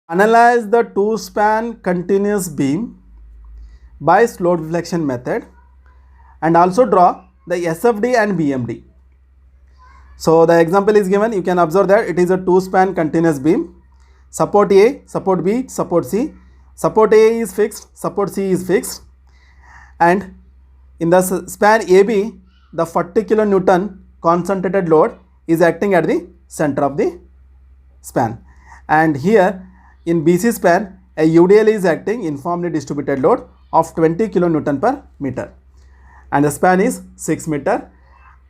Analyze the two span continuous beam by slope deflection method and also draw the SFD and BMD. So the example is given. You can observe that it is a two span continuous beam. Support A, support B, support C. Support A is fixed, support C is fixed, and in the span AB, the 40 kN concentrated load is acting at the center of the span. And here in BC span, a UDL is acting, uniformly distributed load, of 20 kN per meter, and the span is 6 meter.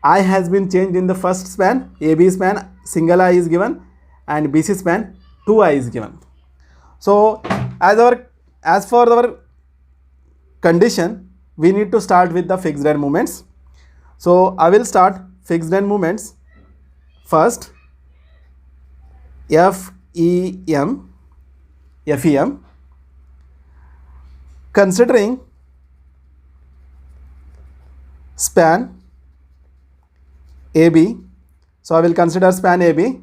I has been changed in the first span. AB span single I is given, and BC span 2I is given. So as for our condition, we need to start with the fixed end moments. So I will start fixed end moments first. FEM, considering span AB. So I will consider span AB.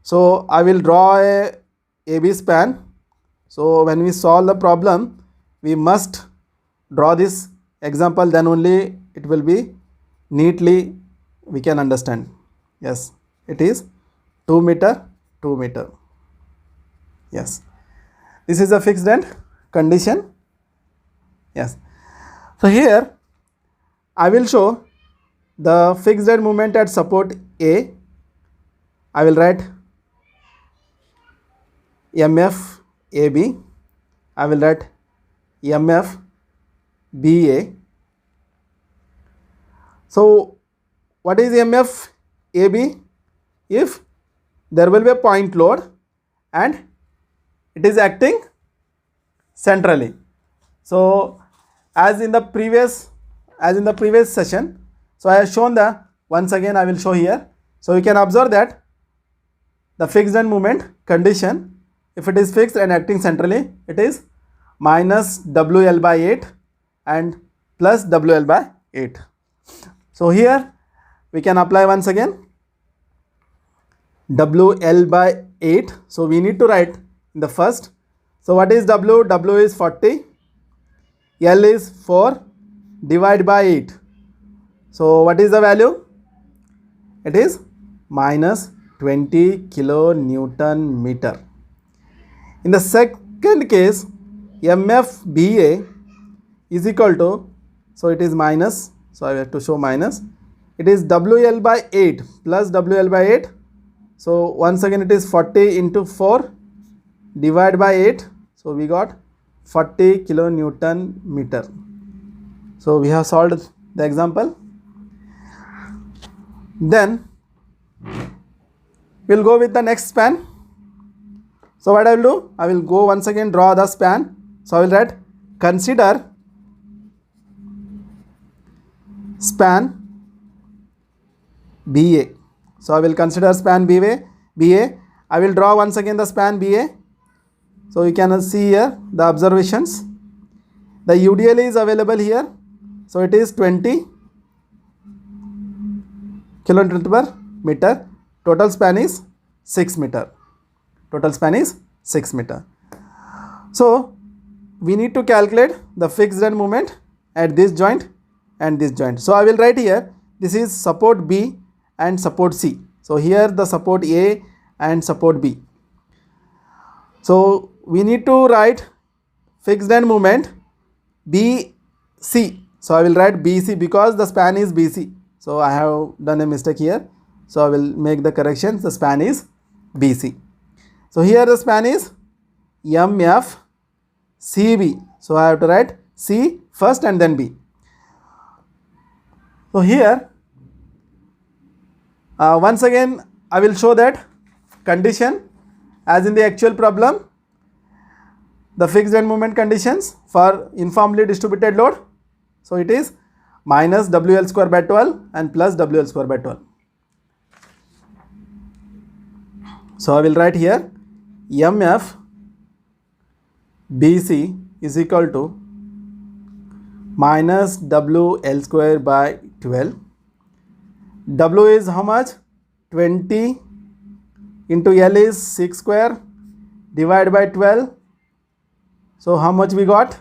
So I will draw a AB span. So when we solve the problem, we must draw this example, then only it will be neatly we can understand. Yes, it is 2 meter, 2 meter. Yes, this is a fixed end condition. Yes, so here I will show the fixed end moment at support A. I will write MF AB. I will write MF BA. So what is MF AB? If there will be a point load and it is acting centrally. So as in the previous session, so I have shown the, once again I will show here. So you can observe that the fixed end moment condition, if it is fixed and acting centrally, it is minus WL by 8 and plus WL by 8. So here we can apply once again WL by 8. So we need to write in the first. So what is W? W is 40, L is 4, divide by 8. So what is the value? It is minus 20 kilonewton meter. In the second case, MFBA is equal to, so it is minus, so I have to show minus, it is WL by 8 plus WL by 8. So once again it is 40 into 4 divide by 8. So we got 40 kilonewton meter. So we have solved the example. Then we'll go with the next span. So what I will do, I will go once again draw the span. So I will write consider span BA. So I will consider span BA. I will draw once again the span BA. So you can see here the observations. The UDL is available here. So it is 20 kilonewton per meter. Total span is 6 meter. Total span is 6 meter. So we need to calculate the fixed end moment at this joint and this joint. So I will write here, this is support B and support C. So here the support A and support B. So we need to write fixed end moment BC. So I will write BC because the span is BC. So I have done a mistake here. So I will make the corrections. The span is BC. So here the span is MFCB. So I have to write C first and then B. So here once again I will show that condition as in the actual problem. The fixed end moment conditions for uniformly distributed load. So it is minus WL square by 12 and plus WL square by 12. So I will write here MF BC is equal to minus WL square by 12. W is how much? 20 into L is 6 square divide by 12. So how much we got?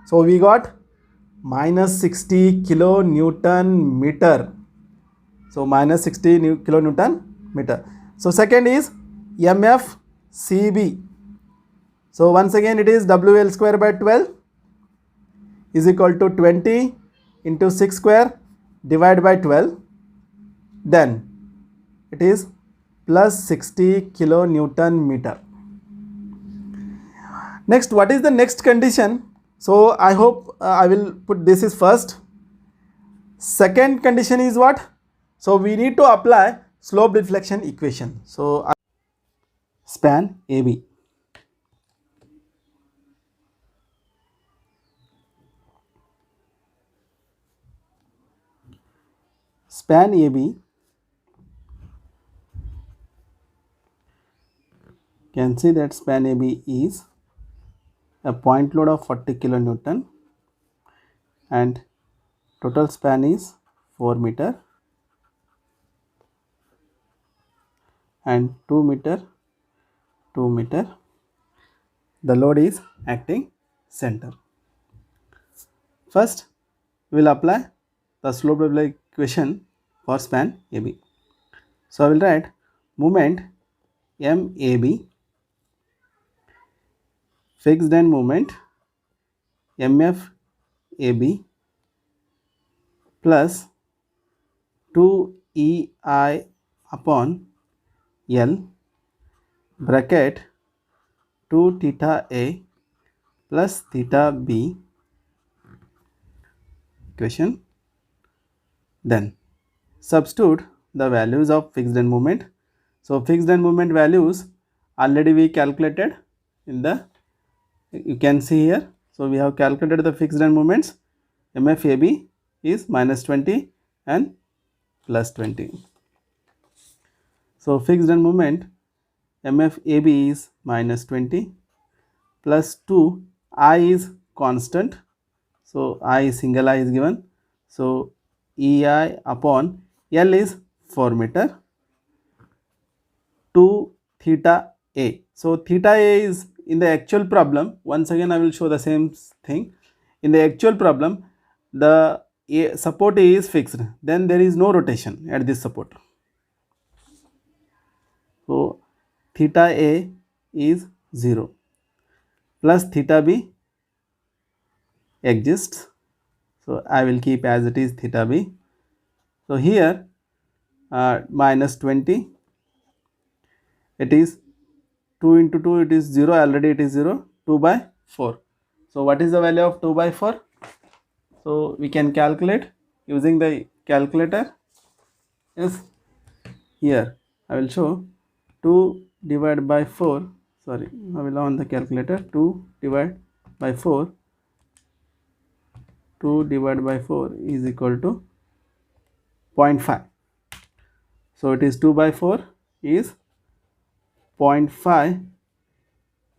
So we got minus 60 kilonewton meter. So minus 60 kilonewton meter. So second is MFCB. So once again it is WL square by 12 is equal to 20 into 6 square divided by 12. Then it is plus 60 kilonewton meter. Next, what is the next condition? So I hope I will put this is first. Second condition is what? So we need to apply slope deflection equation. So span AB. Span AB can see that span AB is a point load of 40 kilonewton and total span is 4 meter and 2 meter. The load is acting center. First we will apply the slope deflection equation for span AB. So I will write moment MAB, fixed end moment MFAB plus 2EI upon L bracket 2 theta A plus theta B equation. Then substitute the values of fixed end moment. So fixed end moment values already we calculated in the, you can see here. So we have calculated the fixed end moments. MFAB is minus 20 and plus 20. So fixed end moment MFAB is minus 20 plus 2, I is constant. So I single I is given. So EI upon L is 4 meter. 2 theta A. So theta A is in the actual problem. Once again I will show the same thing. In the actual problem the support A is fixed. Then there is no rotation at this support. So theta A is 0 plus theta B exists. So I will keep as it is theta B. So here minus 20, it is 2 into 2, it is 0, already it is 0, 2 by 4. So what is the value of 2 by 4? So we can calculate using the calculator. Yes, here I will show 2 divided by 4, sorry, I will on the calculator. 2 divided by 4, 2 divided by 4 is equal to 0.5. So it is 2 by 4 is 0.5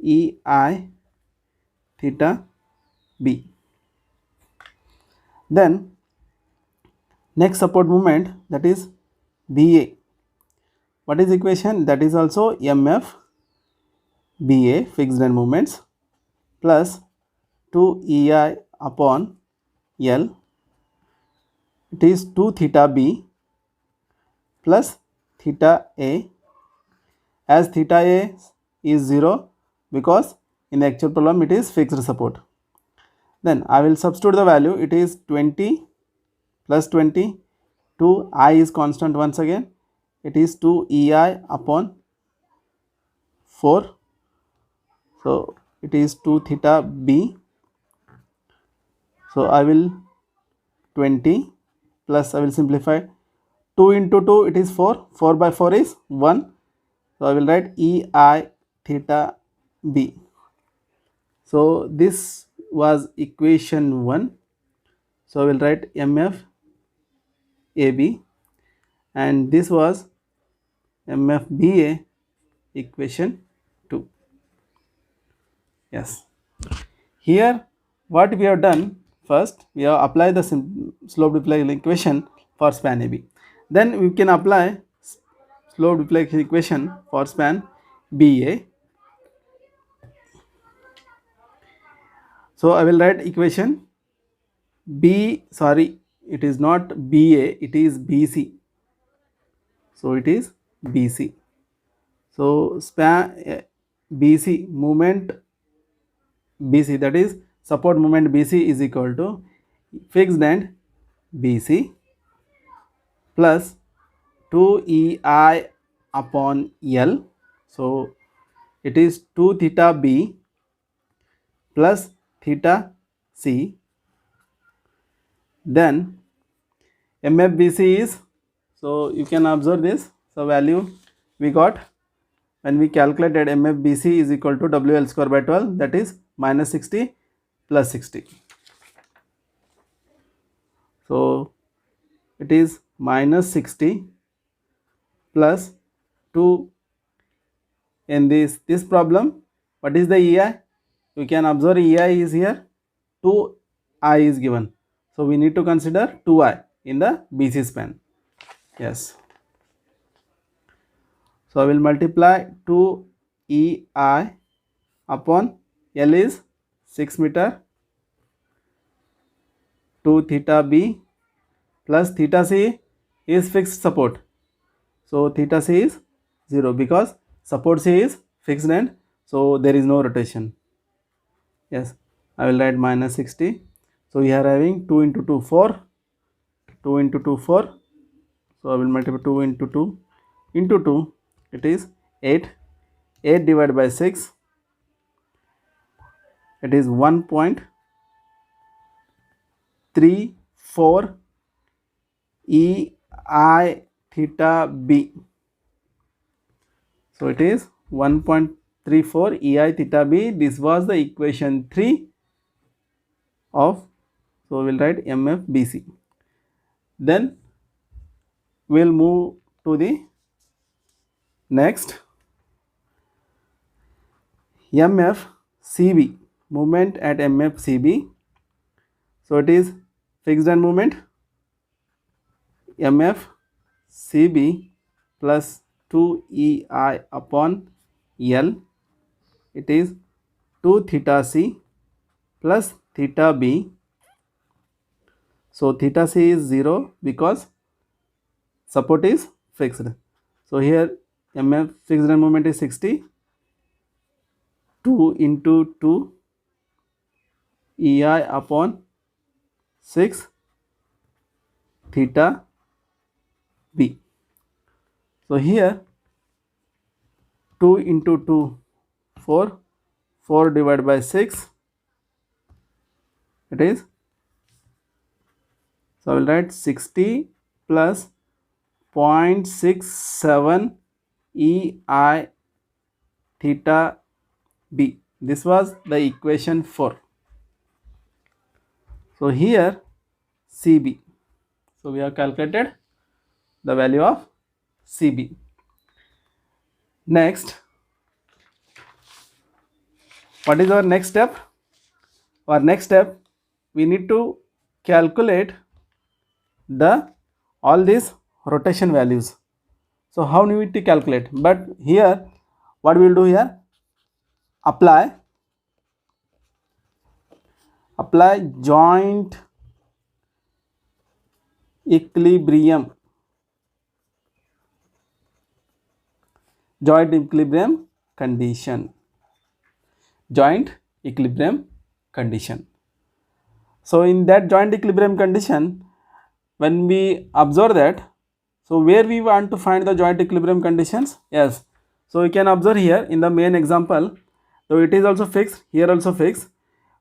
EI theta B. Then next support moment, that is BA. What is equation? That is also MF BA, fixed end moments, plus 2 EI upon L. It is 2 theta B plus theta A, as theta A is 0 because in the actual problem it is fixed support. Then I will substitute the value. It is 20 plus 20, 2 I is constant once again. It is 2 EI upon 4. So it is 2 theta B. So I will 20 plus, I will simplify, 2 into 2 it is 4, 4 by 4 is 1. So I will write EI theta B. So this was equation 1. So I will write MF AB, and this was MF BA, equation 2. Yes. Here what we have done, first we have applied the slope deflection equation for span AB. Then we can apply slope deflection equation for span BA. So I will write equation it is not BA, it is BC. So it is BC. So span BC moment BC, that is support moment BC, is equal to fixed end BC plus 2EI upon L. So it is 2 theta B plus theta C. Then MFBC is, so you can observe this, so value we got when we calculated MFBC is equal to WL square by 12, that is minus 60 plus 60. So it is minus 60 plus 2 in this problem. What is the EI? You can observe EI is here, 2I is given. So we need to consider 2I in the BC span. Yes. So I will multiply 2EI upon L is 6 meter, 2 theta B plus theta C is fixed support. So theta C is 0 because support C is fixed end, so there is no rotation. Yes, I will write minus 60. So we are having 2 into 2 4, 2 into 2 4. So I will multiply 2 into 2 into 2, it is 8. 8 divided by 6, it is 1.34 EI theta B. So it is 1.34 EI theta B. This was the equation 3 of, so we will write MFBC. Then we will move to the next, MFCB, moment at MFCB. So it is fixed end moment, MFCB plus 2EI upon L, it is 2 theta C plus theta B. So theta C is 0 because support is fixed. So here MF fixed end moment is 60, 2 into 2 EI upon 6 theta B. So here 2 into 2 4, 4 divided by 6, it is, so I will write 60 plus 0.67 EI theta B. This was the equation 4. So here CB, so we have calculated the value of CB. Next, what is our next step? Our next step, we need to calculate the all these rotation values. So how do we need to calculate? But here what we will do here, apply joint equilibrium condition. So in that joint equilibrium condition, when we observe that, so where we want to find the joint equilibrium conditions? Yes, so you can observe here in the main example, so it is also fixed, here also fixed.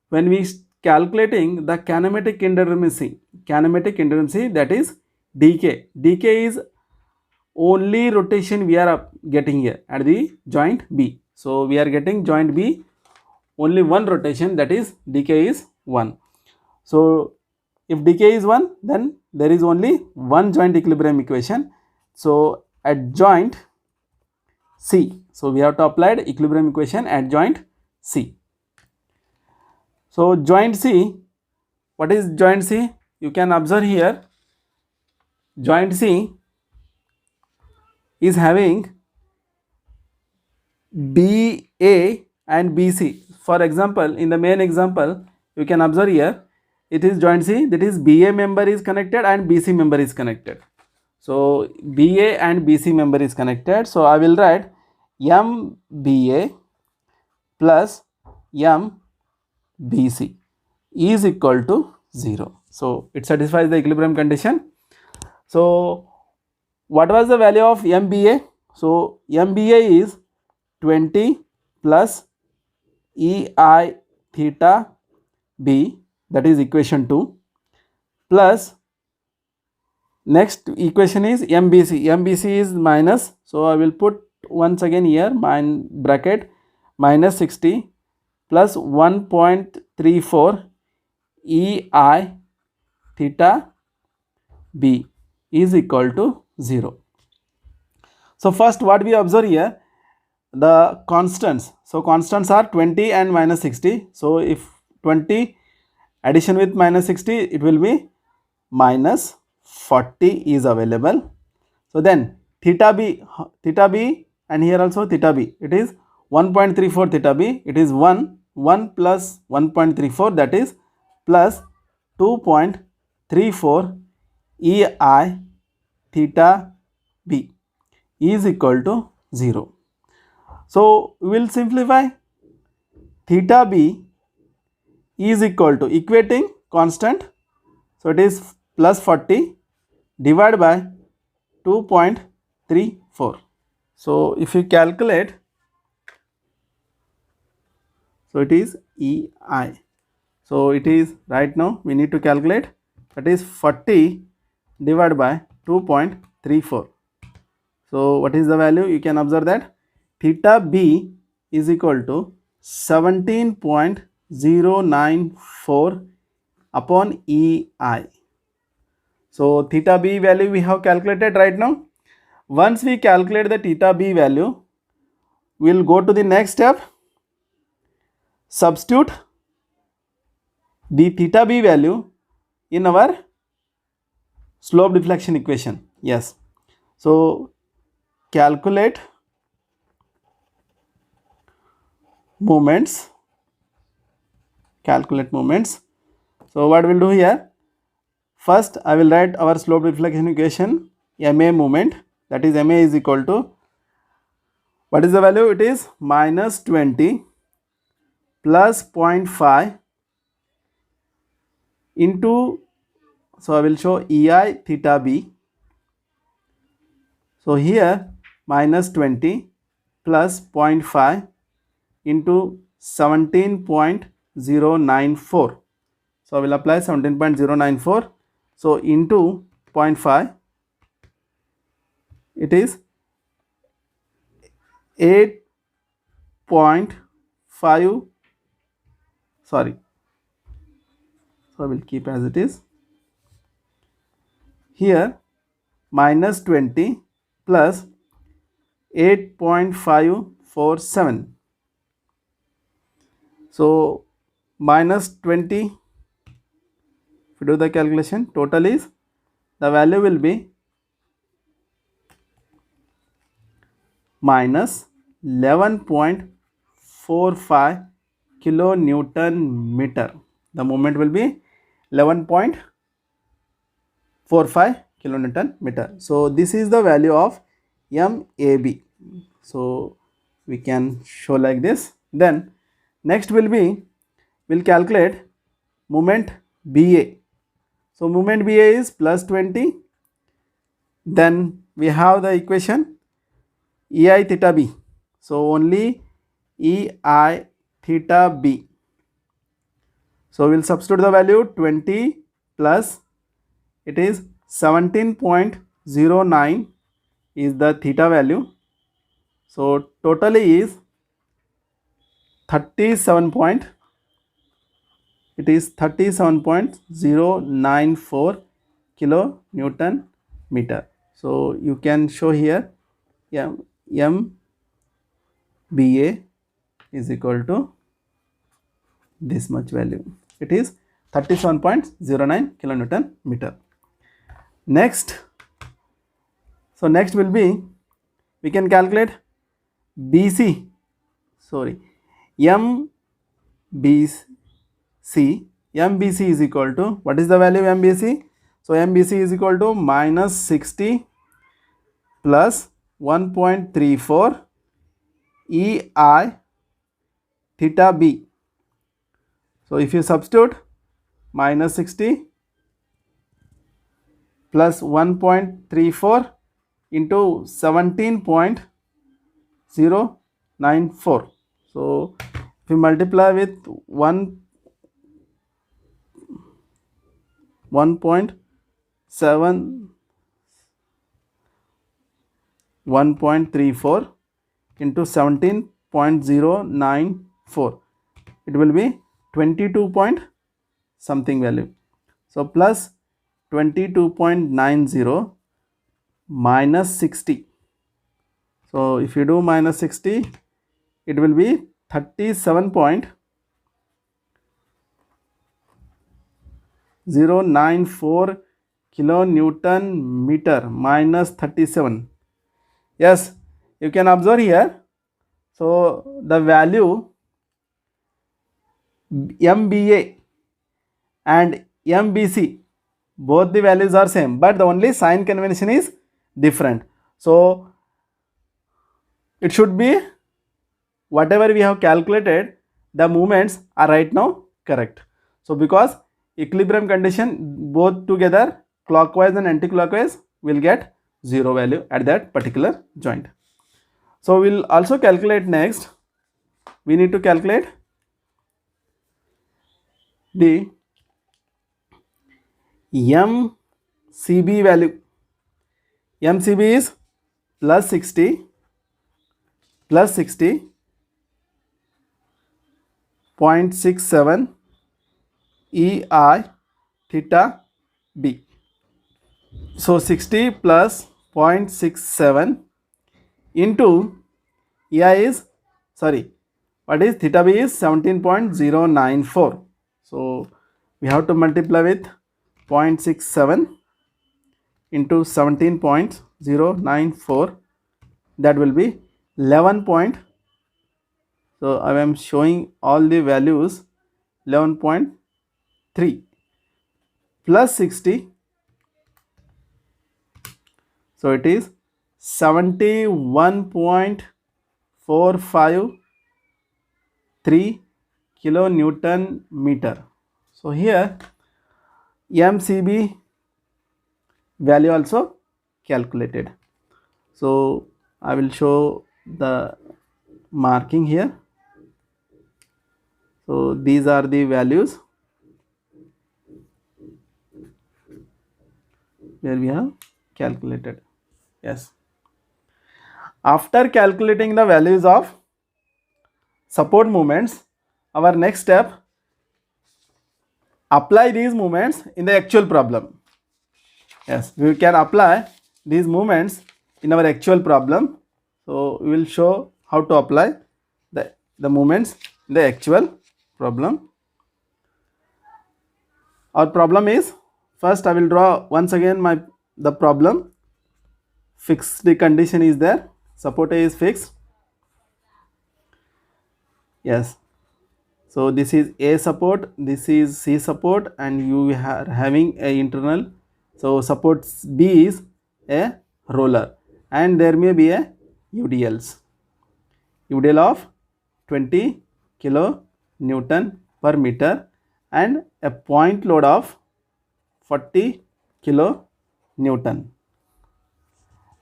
When we calculating the kinematic indeterminacy, that is dk is only rotation we are getting here at the joint B. So we are getting joint B only one rotation, that is dk is 1. So if dk is 1, then there is only one joint equilibrium equation. So at joint C, so we have to apply the equilibrium equation at joint C. So joint C, what is joint C? You can observe here, joint C is having BA and BC. For example, in the main example, you can observe here, it is joint C, that is BA member is connected and BC member is connected. So BA and BC member is connected. So I will write MBA plus MBC is equal to 0. So it satisfies the equilibrium condition. So what was the value of MBA? So MBA is 20 plus EI theta B, that is equation 2, plus next equation is MBC. MBC is minus, so I will put once again here bracket minus 60 plus 1.34 EI theta B is equal to 0. So first what we observe here, the constants. So constants are 20 and minus 60. So if 20 addition with minus 60, it will be minus 40 is available. So then theta B and here also theta B, it is 1.34 theta B, it is 1 plus 1.34, that is plus 2.34 EI theta B is equal to 0. So we will simplify. Theta B is equal to equating constant, so it is plus 40 divided by 2.34. So if you calculate, so it is EI. So it is, right now we need to calculate, that is 40 divided by 2.34. So what is the value? You can observe that theta B is equal to 17.094 upon EI. So theta B value we have calculated right now. Once we calculate the theta B value, we will go to the next step. Substitute the theta B value in our slope deflection equation. Yes. So calculate moments. So what we will do here, first I will write our slope deflection equation, MA moment, that is MA is equal to, what is the value? It is minus 20 plus 0.5 into, so I will show EI theta B. So here minus 20 plus 0.5 into 17.094. So I will apply 17.094. So into 0.5, it is 8.5, sorry, so I will keep as it is. Here minus 20 plus 8.547. So minus 20, if you do the calculation, total is, the value will be minus 11.45 kilonewton meter. The moment will be 11.45 kilonewton meter. So this is the value of MAB. So we can show like this. Then next will be, we'll calculate moment BA. So moment BA is plus 20. Then we have the equation EI theta B. So only EI theta B. So we'll substitute the value 20 plus, it is 17.09 is the theta value. So totally is 37.094 kilonewton meter. So you can show here MBA is equal to this much value. It is 37.09 kilonewton meter. Next, so next will be, we can calculate MBC MBC is equal to, what is the value of MBC? So MBC is equal to minus 60 plus 1.34 EI theta B. So if you substitute minus 60 plus 1.34 into 17.094. So if you multiply with 1.34 into 17.094, it will be 22 point something value. So plus 22.90 minus 60. So if you do minus 60, it will be 37.094 kilonewton meter minus 37. Yes, you can observe here. So the value MBA and MBC, both the values are same, but the only sign convention is different. So it should be whatever we have calculated, the movements are right now correct. So because equilibrium condition, both together clockwise and anti-clockwise will get 0 value at that particular joint. So we'll also calculate next, we need to calculate the MCB value. MCB is plus 60 0.67 EI theta B. So 60 plus 0.67 into EI is, what is theta B is 17.094. So we have to multiply with 0.67 into 17.094, that will be 11 point. So I am showing all the values, 11.3 plus 60, so it is 71.453 kilonewton meter. So here MCB value also calculated. So I will show the marking here. So these are the values where we have calculated. Yes. After calculating the values of support moments, our next step, apply these moments in the actual problem. Yes, we can apply these moments in our actual problem. So we will show how to apply the moments in the actual problem. Our problem is, first I will draw once again the problem. Fixed the condition is there, support A is fixed. Yes, so this is A support, this is C support, and you are having a internal. So support B is a roller, and there may be a UDL of 20 kilonewton per meter and a point load of 40 kilonewton,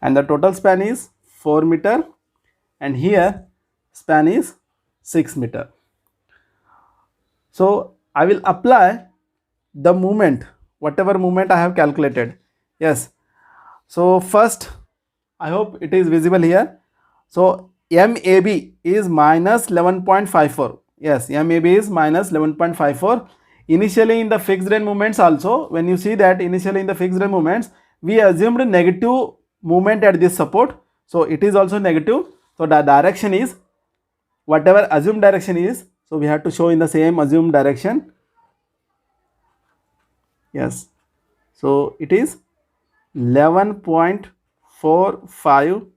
and the total span is 4 meter, and here span is 6 meter. So I will apply the moment, whatever moment I have calculated. Yes, so first, I hope it is visible here. So MAB is minus 11.54. Yes, MAB is minus 11.54. Initially in the fixed range movements also, when you see that initially in the fixed range movements, we assumed negative movement at this support. So it is also negative. So the direction is, whatever assumed direction is, so we have to show in the same assumed direction. Yes, so it is 11.45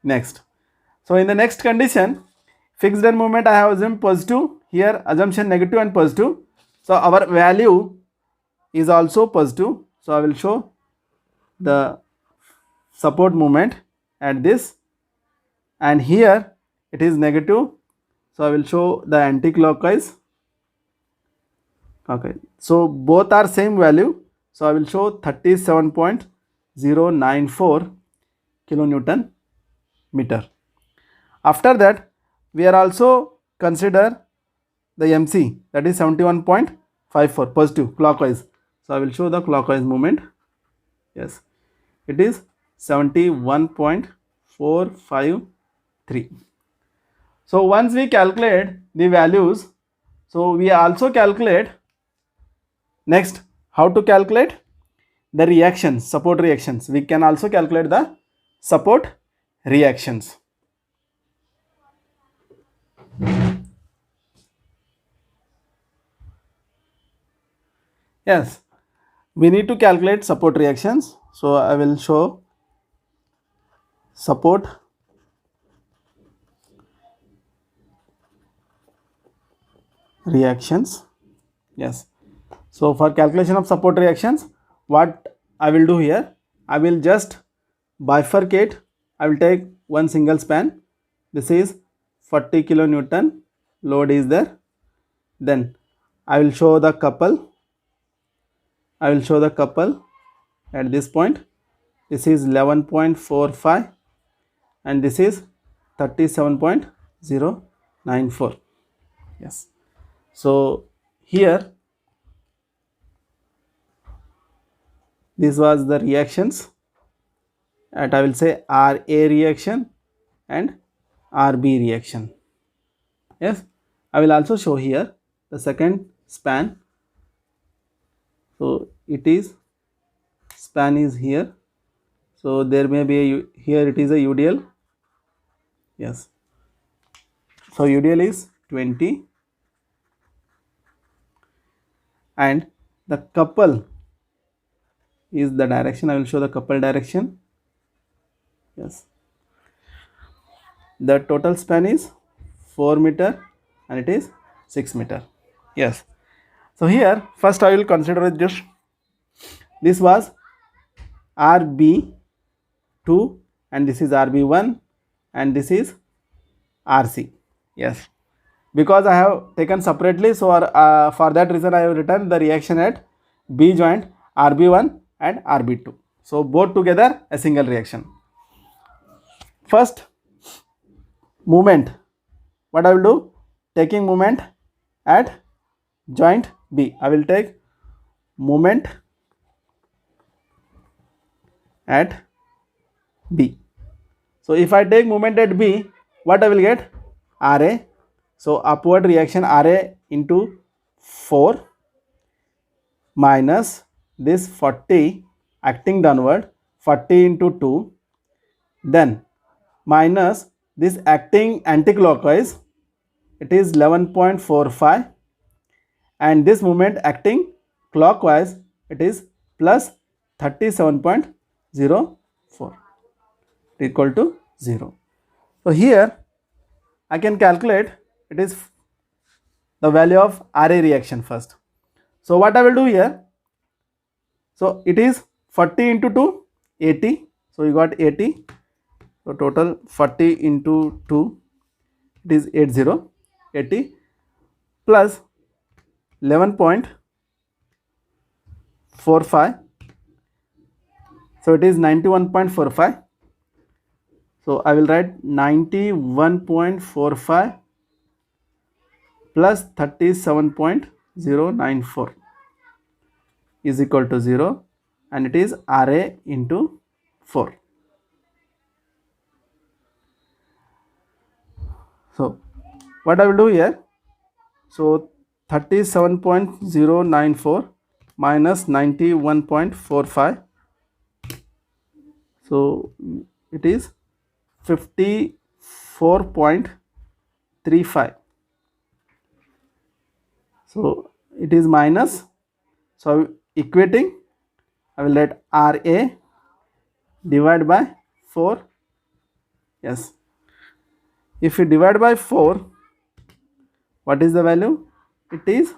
next. So in the next condition, fixed end movement I have assumed positive, here assumption negative and positive. So our value is also positive. So I will show the support moment at this, and here it is negative. So I will show the anti-clockwise. Okay, so both are same value. So I will show 37.094 kilonewton meter. After that, we are also consider the MC, that is 71.54 positive clockwise. So I will show the clockwise movement. Yes, it is 71.453. So once we calculate the values, so we also calculate next how to calculate the reactions, support reactions. We can also calculate the support reactions. Yes, we need to calculate support reactions. So I will show support reactions. Yes, so for calculation of support reactions, what I will do here, I will just bifurcate. I will take one single span. This is 40 kilonewton load is there. Then I will show the couple. I will show the couple at this point. This is 11.45 and this is 37.094. Yes, so here this was the reactions, and I will say RA reaction and RB reaction. Yes, I will also show here the second span. So it is span is here, so there may be a, here it is a UDL. Yes, so UDL is 20 and the couple is the direction. I will show the couple direction. Yes, the total span is 4 meter and it is 6 meter. Yes, so here first I will consider this. This was RB2 and this is RB1 and this is RC. Yes, because I have taken separately, so for that reason I have written the reaction at B joint RB1 and RB2. So both together a single reaction. First movement, what I will do, taking movement at joint B, I will take movement at B. So if I take movement at B, what I will get? RA. So upward reaction RA into 4 minus this 40 acting downward, 40 into 2, then minus this acting anti-clockwise, it is 11.45, and this movement acting clockwise, it is plus 37.04 equal to 0. So here I can calculate, it is the value of RA reaction first. So what I will do here, so it is 40 into 2, 80. So you got 80. So total 40 into 2, it is 80 plus 11.45. So it is 91.45. So I will write 91.45 plus 37.094 is equal to 0, and it is RA into 4. So what I will do here, so 37.094 minus 91.45, so it is 54.35. So it is minus, so equating, I will let RA divide by 4. Yes, if you divide by 4, What is the value? It is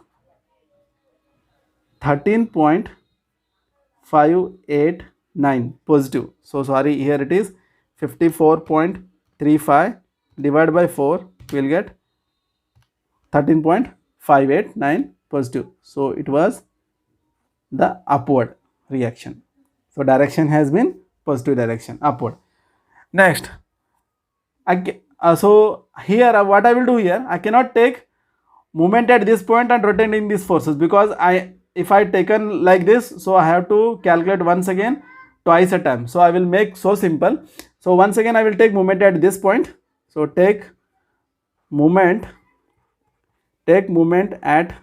13.589 positive. So sorry, here it is 54.35 divided by 4, we will get 13.589 positive. So it was the upward reaction. So direction has been positive direction, upward. Next, so here what I will do here, I cannot take movement at this point and rotating these forces, because if I taken like this, so I have to calculate once again twice a time. So I will make so simple. So once again I will take movement at this point. So take movement at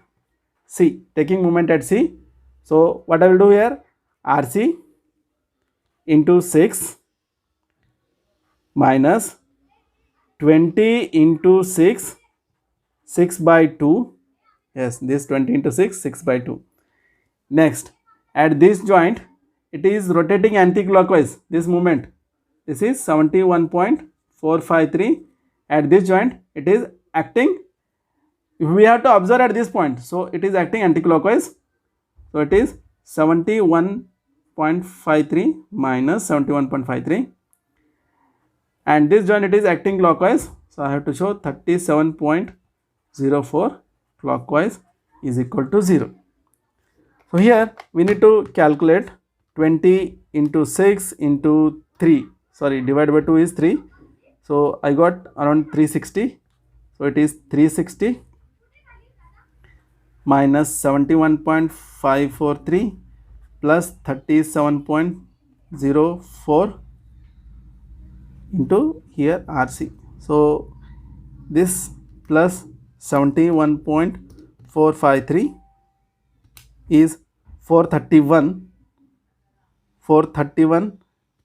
C, taking movement at C. So what I will do here, RC into 6 minus 20 into 6, 6 by 2. Yes, this 20 into 6, 6 by 2. Next, at this joint, it is rotating anti-clockwise, this movement. This is 71.453. At this joint, it is acting, we have to observe at this point. So it is acting anti-clockwise. So it is 71.53 minus 71.53. And this joint, it is acting clockwise. So I have to show 37.04 clockwise is equal to 0. So here we need to calculate 20 into 6 into 3. Sorry, divided by 2 is 3. So I got around 360. So it is 360 minus 71.543 plus 37.04 into here RC. So this plus 71.453 is 431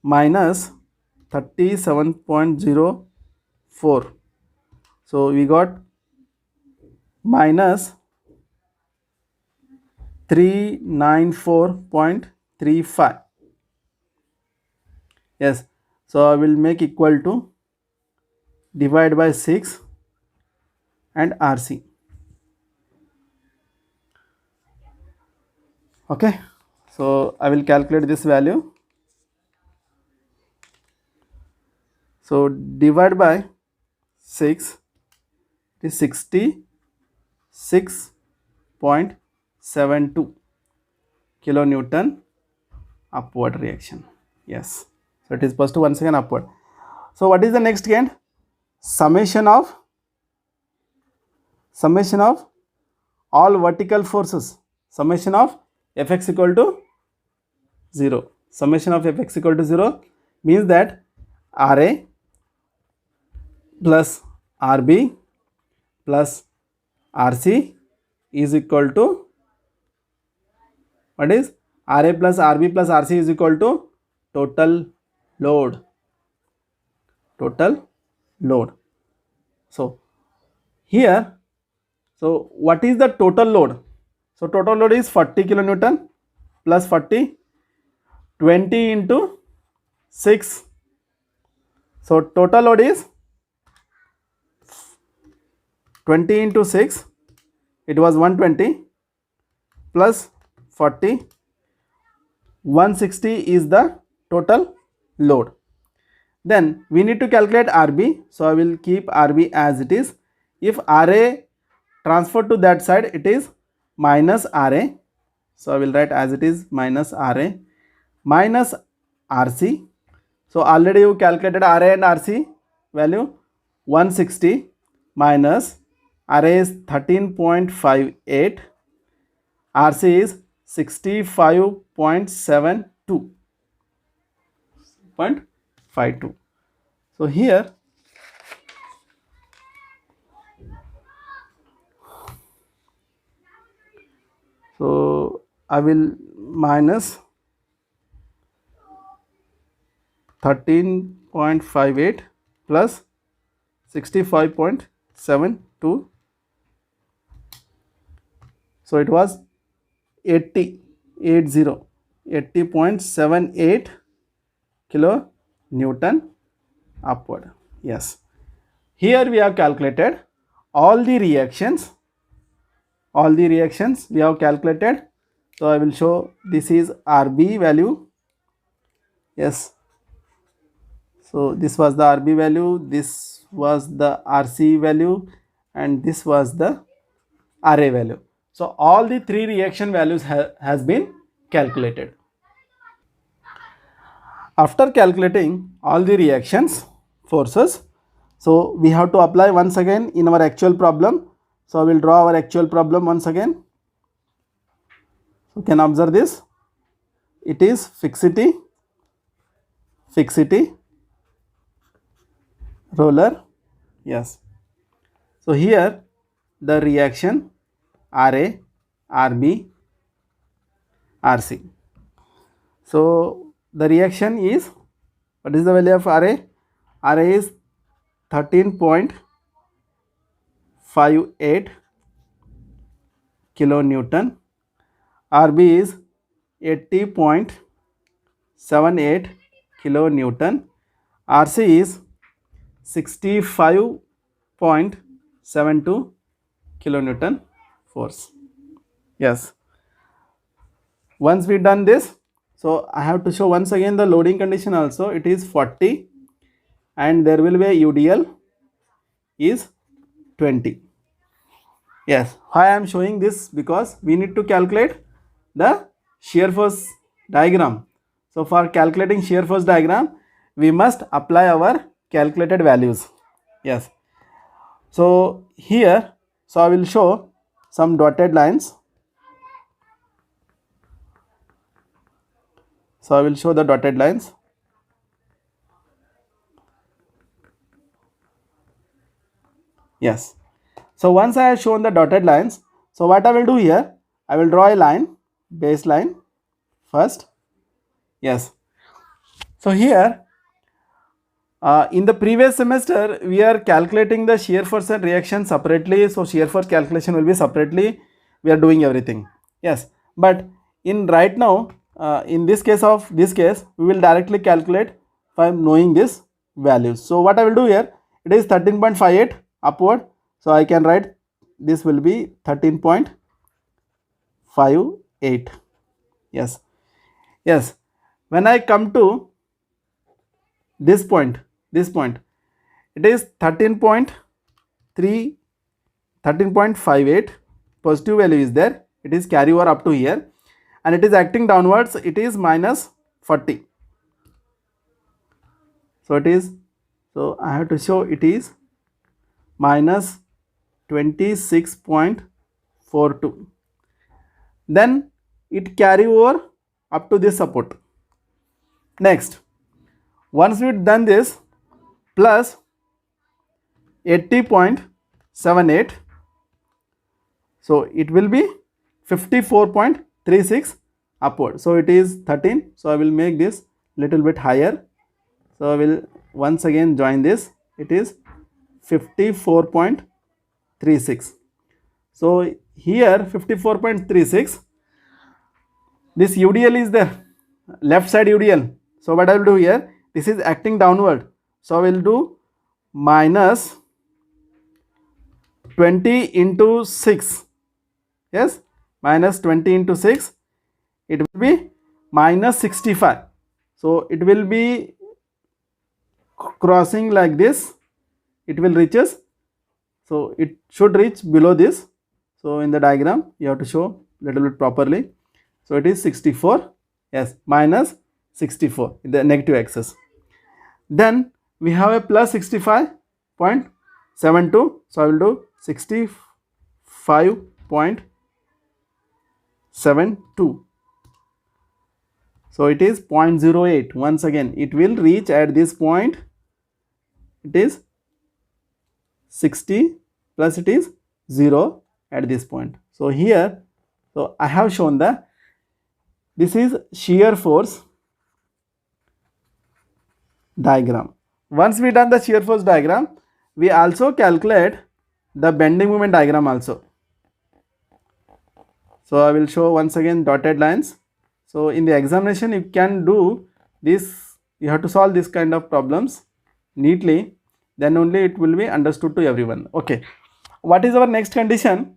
minus 37.04. So we got minus 394.35. Yes, so I will make equal to divide by 6 and RC. Okay, so I will calculate this value. So divide by 6, it is 66.72 kilonewton upward reaction. Yes, so it is positive once again upward. So what is the next gain? Summation of all vertical forces, summation of Fx equal to 0. Summation of Fx equal to 0 means that Ra plus Rb plus Rc is equal to, what is Ra plus Rb plus Rc is equal to total load. So here, so what is the total load? So total load is 40 kilonewton plus 40, 20 into 6. So total load is 20 into 6, it was 120 plus 40, 160 is the total load. Then we need to calculate Rb. So I will keep Rb as it is. If Ra transferred to that side, it is minus Ra. So I will write as it is minus Ra minus Rc. So already you calculated Ra and Rc value, 160 minus Ra is 13.58, Rc is 65.72. So here so I will minus 13.58 plus 65.72. So it was 80.78 kilonewton upward. Yes, here we have calculated all the reactions all the reactions we have calculated. So I will show this is RB value. Yes, so this was the RB value, this was the RC value, and this was the RA value. So all the three reaction values has been calculated. After calculating all the reactions forces, so we have to apply once again in our actual problem. So I will draw our actual problem once again. You can observe this. It is fixity, roller. Yes. So here the reaction RA, RB, RC. So the reaction is, what is the value of RA? RA is 13.58 kilonewton. RB is 80.78 kilonewton. RC is 65.72 kilonewton force. Yes. Once we done this, so I have to show once again the loading condition also. It is 40 and there will be a UDL is 20. Yes, why I am showing this? Because we need to calculate the shear force diagram. So for calculating shear force diagram, we must apply our calculated values. Yes. So here, so I will show some dotted lines. So I will show the dotted lines. Yes. So once I have shown the dotted lines, so what I will do here, I will draw a line, baseline first. Yes. So here, in the previous semester, we are calculating the shear force and reaction separately. So shear force calculation will be separately. We are doing everything. Yes. But in right now, in this case, we will directly calculate by knowing this values. So what I will do here, it is 13.58 upward. So I can write this will be 13.58. Yes. Yes. When I come to this point, it is 13.58. Positive value is there. It is carry over up to here, and it is acting downwards. It is minus 40. So it is. So I have to show it is minus 26.42. Then it carry over up to this support. Next, once we done this, plus 80.78, so it will be 54.36 upward. So it is 13. So I will make this little bit higher. So I will once again join this. It is 54.36. So here 54.36. This UDL is there, left side UDL. So what I will do here, this is acting downward. So I will do minus 20 into 6. Yes, minus 20 into 6. It will be minus 65. So it will be crossing like this. It will reaches. So it should reach below this. So in the diagram, you have to show little bit properly. So it is 64. Yes, minus 64 in the negative axis. Then we have a plus 65.72. So I will do 65.72. So it is 0.08. Once again, it will reach at this point. It is 60 plus it is 0 at this point. So here, so I have shown that this is shear force diagram. Once we done the shear force diagram, we also calculate the bending moment diagram also. So I will show once again dotted lines. So in the examination, you can do this. You have to solve this kind of problems neatly. Then only it will be understood to everyone. Okay. What is our next condition?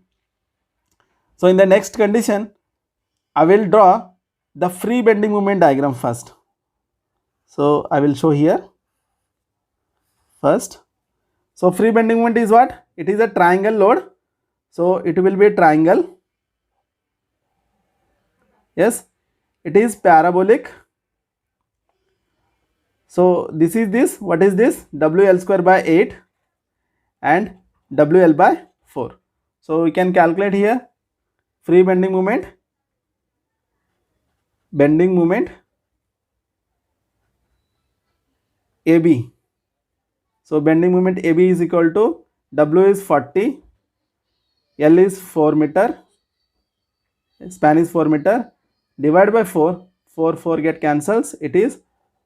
So in the next condition, I will draw the free bending moment diagram first. So I will show here first. So free bending moment is what? It is a triangle load. So it will be a triangle. Yes, it is parabolic. So this is this. What is this? WL square by 8 and WL by 4. So we can calculate here free bending moment AB. So bending moment AB is equal to W is 40, L is 4 meter, span is 4 meter, divide by 4, 4 get cancels, it is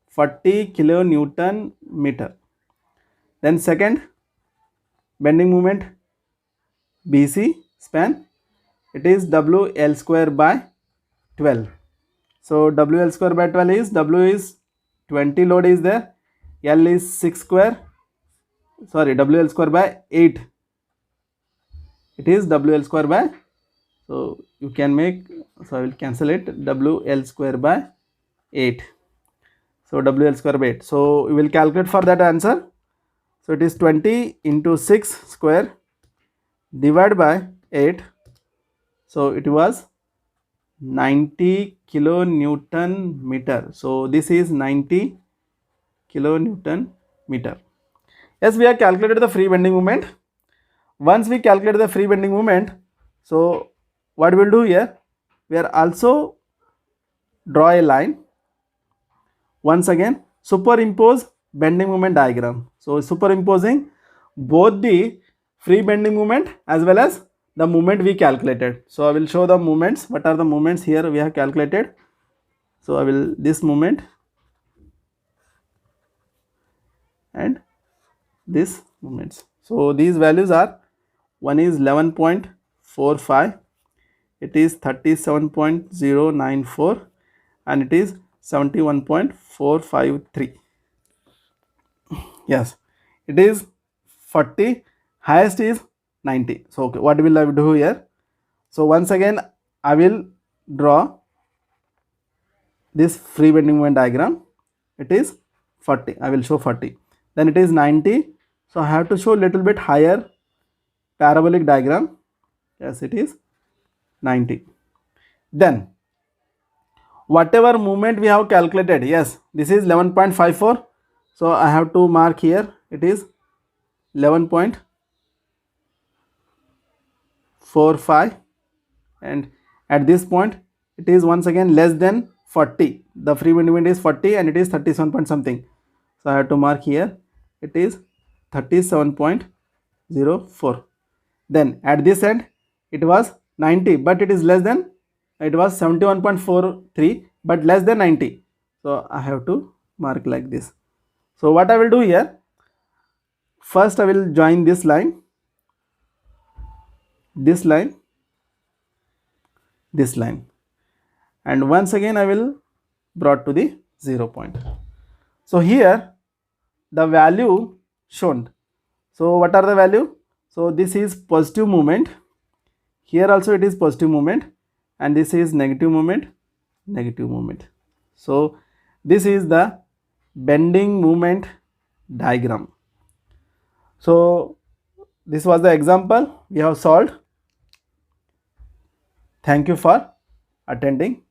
40 kilonewton meter. Then second bending moment BC span, it is WL square by 12. So WL square by 12 is, W is 20 load is there, L is 6 square, sorry, WL square by 8. It is WL square by, so you can make, so I will cancel it, WL square by 8. So WL square by 8. So we will calculate for that answer. So it is 20 into 6 square divided by 8. So it was 90 kilonewton meter. So this is 90 kilonewton meter. Yes, we have calculated the free bending moment. Once we calculate the free bending moment, so what we will do here, we are also draw a line. Once again, superimpose bending moment diagram. So superimposing both the free bending moment as well as the moment we calculated. So I will show the moments. What are the moments here we have calculated? So I will this moment and this moments. So these values are, one is 11.45, it is 37.094 and it is 71.453. Yes, it is 40, highest is 90. So okay, what will I do here? So once again I will draw this free bending moment diagram. It is 40, I will show 40, then it is 90. So I have to show little bit higher parabolic diagram. Yes, it is 90. Then whatever movement we have calculated, yes, this is 11.54. So I have to mark here, it is 11.45 and at this point it is once again less than 40. The free bending moment is 40 and it is 37 point something. So I have to mark here, it is 37.04. Then at this end it was 90 but it is less than, it was 71.43 but less than 90. So I have to mark like this. So what I will do here, first I will join this line, this line, this line, and once again I will brought to the 0 point. So here the value shown. So what are the value? So this is positive movement, here also it is positive movement, and this is negative movement, negative movement. So this is the bending moment diagram. So this was the example we have solved. Thank you for attending.